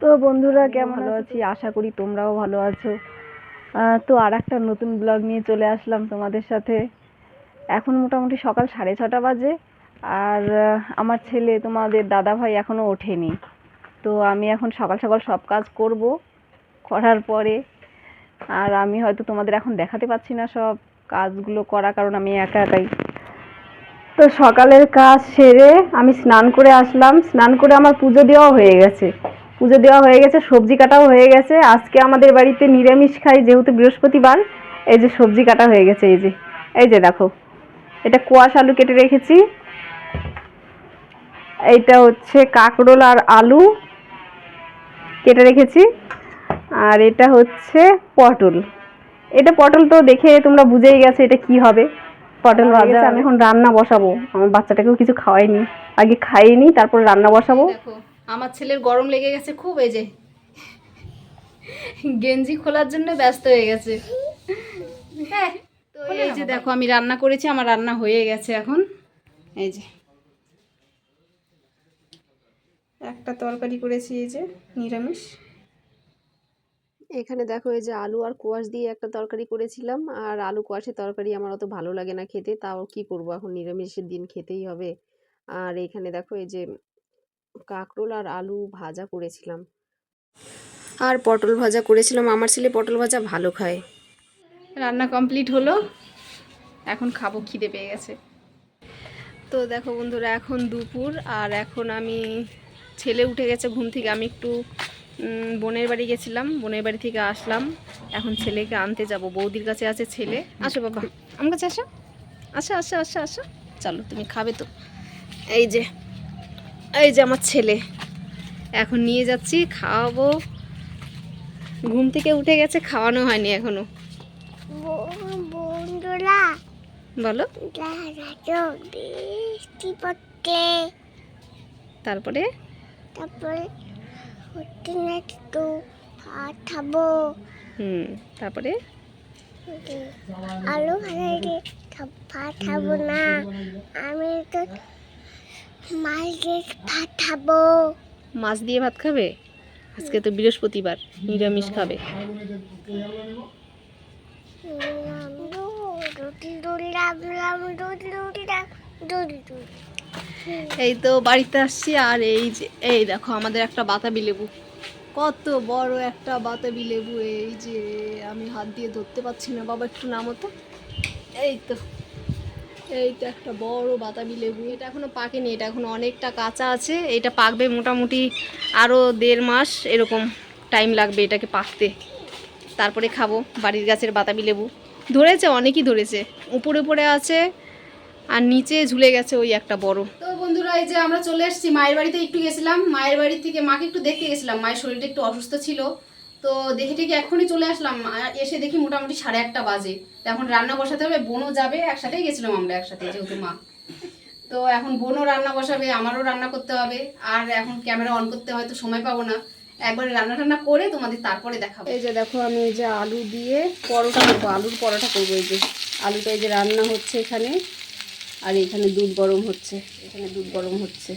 তো বন্ধুরা কেমন ভালো আছি, আশা করি তোমরাও ভালো আছো। তো আর একটা নতুন ব্লগ নিয়ে চলে আসলাম তোমাদের সাথে। এখন মোটামুটি সকাল 6:30 বাজে। আর আমার ছেলে, তোমাদের দাদা ভাই, এখনো ওঠেনি। তো আমি এখন সকাল সকাল সব কাজ করব, করার পরে আর আমি হয়তো তোমাদের এখন দেখাতে পাচ্ছি না সব কাজগুলো করা, কারণ আমি একা একাই। তো সকালের কাজ সেরে আমি স্নান করে আসলাম। স্নান করে আমার পুজো দেওয়া হয়ে গেছে। সবজি কাটাও হয়ে গেছে। আজকে আমাদের বাড়িতে নিরামিষ খাই, যেহেতু বৃহস্পতিবার। এই যে সবজি কাটা হয়ে গেছে, এই যে দেখো, এটা কোয়াশ আলু কেটে রেখেছি। এইটা হচ্ছে কাঁকরোল আর আলু কেটে রেখেছি। আর এটা হচ্ছে পটল। এটা পটল তো দেখে তোমরা বুঝেই গেছো এটা কি হবে, পটল ভাজা। আমি এখন রান্না বসাবো, আমার বাচ্চাটাকেও কিছু খাওয়াইনি, আগে খাইয়ে নি তারপর রান্না বসাবো। দেখো আমার ছেলের গরম লেগে গেছে খুব, এই যে গেঞ্জি খোলার জন্য ব্যস্ত হয়ে গেছে। হ্যাঁ, তো এই যে দেখো আমি রান্না করেছি, আমার রান্না হয়ে গেছে এখন। এই যে একটা তরকারি করেছি, এই যে নিরামিষ। এখানে দেখো, এই যে আলু আর কোয়াশ দিয়ে একটা তরকারি করেছিলাম। আর আলু কোয়াশের তরকারি আমার অত ভালো লাগে না খেতে, তাও কি করব, এখন নিরামিষের দিন খেতেই হবে। আর এখানে দেখো, এই যে কাঁকরোল আর আলু ভাজা করেছিলাম, আর পটল ভাজা করেছিলাম। আমার ছেলে পটল ভাজা ভালো খায়। রান্না কমপ্লিট হলো, এখন খাবো, খিদে পেয়ে গেছে। তো দেখো বন্ধুরা, এখন দুপুর, আর এখন আমি, ছেলে উঠে গেছে ঘুম থেকে। আমি একটু বোনের বাড়ি গেছিলাম, বোনের বাড়ি থেকে আসলাম। এখন ছেলেকে আনতে যাব, বৌদির কাছে আছে ছেলে। আসো বাবা, আমার কাছে আসো, আসো আসো আসো আসো, চলো তুমি খাবে তো। এই যে আমার ছেলে, এখন নিয়ে যাচ্ছি, খাওয়াবো। ঘুম থেকে উঠে গেছে, খাওয়ানো হয়নি এখনো। বন্ধুরা বলো, বৃষ্টি পড়ছে, তারপরে একটু ভাত খাবো। তারপরে আলু ভাত খাবো না, আমি তো মাছ দিয়ে ভাত খাবো। মাছ দিয়ে ভাত খাবে? আজকে তো বৃহস্পতিবার, নিরামিষ খাবে। এই তো বাড়িতে আসছি, আর এই যে এই দেখো আমাদের একটা বাতাবি লেবু, কত বড় একটা বাতাবি লেবু। এই যে আমি হাত দিয়ে ধরতে পারছি না, বাবা একটু নামো তো। এই তো একটা বড় বাতাবি লেবু, এটা এখনো পাকেনি, এটা এখনো অনেকটা কাঁচা আছে। এটা পাকবে মোটামুটি আরও 1.5 মাস এরকম টাইম লাগবে এটাকে পাকতে, তারপরে খাবো। বাড়ির গাছের বাতাবি লেবু ধরেছে, অনেকই ধরেছে, উপরে উপরে আছে আর নিচে ঝুলে গেছে ওই একটা বড়। তো বন্ধুরা, এই যে আমরা চলে এসেছি মায়ের বাড়িতে, একটু গেছিলাম মায়ের বাড়ি থেকে, মাকে একটু দেখতে গেছিলাম, মায়ের শরীরটা একটু অসুস্থ ছিল। তো দেখে টেকে এখনই চলে আসলাম, এসে দেখি মোটামুটি 1:30 বাজে। এখন রান্না বসাতে হবে, বোনও যাবে, একসাথেই গেছিলাম আমরা একসাথে, যেহেতু মা। তো এখন বোনও রান্না বসাবে, আমারও রান্না করতে হবে, আর এখন ক্যামেরা অন করতে হয়তো সময় পাবো না। একবারে রান্না টান্না করে তোমাদের তারপরে দেখাবো। এই যে দেখো, আমি এই যে আলু দিয়ে পরোটা করবো, আলুর পরোটা করবো। এই যে আলুটা এই যে রান্না হচ্ছে এখানে, আর এখানে দুধ গরম হচ্ছে,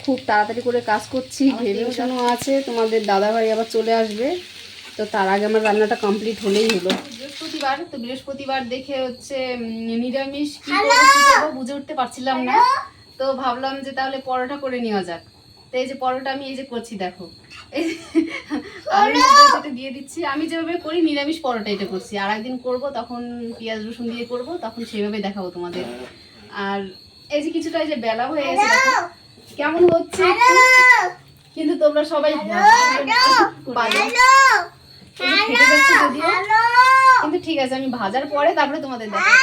খুব তাড়াতাড়ি করে কাজ করছি, ভেবেও শোনো আছে তোমাদের দাদাভাই আবার চলে আসবে, তো তার আগে আমার রান্নাটা কমপ্লিট হলেই হলো। বৃহস্পতিবার, তো বৃহস্পতিবার দেখে হচ্ছে নিরামিষ কি করবো বুঝে উঠতে পারছিলাম না। তো ভাবলাম যে তাহলে পরোটা করে নেওয়া যাক। তো এই যে পরোটা আমি এই যে করছি, দেখো আলুর দিয়ে দিচ্ছি। আমি যেভাবে করি নিরামিষ পরোটা এটা করছি, আর একদিন করবো তখন পেঁয়াজ রসুন দিয়ে করবো, তখন সেভাবে দেখাবো তোমাদের। আর এই যে কিছুটা এই যে বেলা হয়ে গেছে, দেখো কেমন হচ্ছে, কিন্তু তোমরা সবাই কিন্তু ঠিক আছে, আমি ভাজার পরে তারপরে তোমাদের দেখাবো।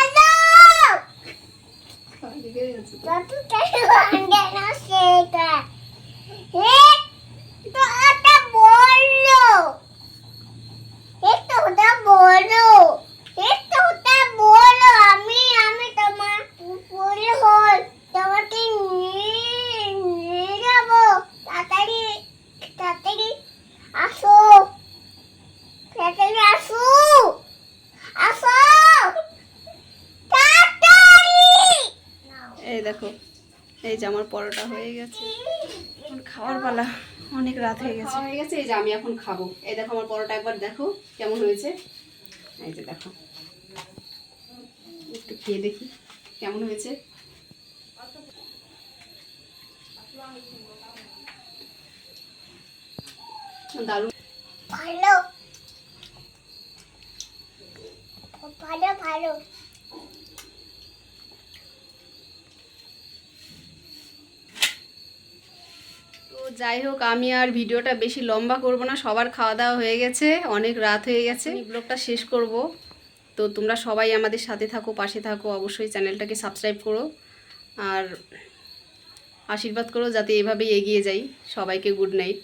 এই দেখো, এই যে আমার পরোটা হয়ে গেছে, এখন খাওয়ার পালা। অনেক রাত হয়ে গেছে। খাওয়া হয়ে গেছে, এই যে আমি এখন খাবো। এই দেখো আমার পরোটা, একবার দেখো কেমন হয়েছে। এই যে দেখো, একটু খেয়ে দেখি কেমন হয়েছে। দারুণ। ভালো ভালো ভালো তো যাই হোক, আমি আর ভিডিওটা বেশি লম্বা করব না, সবার খাওয়া দাওয়া হয়ে গেছে, অনেক রাত হয়ে গেছে, ব্লগটা শেষ করব। তো তোমরা সবাই আমাদের সাথে থাকো, পাশে থাকো, অবশ্যই চ্যানেলটাকে সাবস্ক্রাইব করো আর আশীর্বাদ করো যাতে এভাবেই এগিয়ে যাই। সবাইকে গুড নাইট।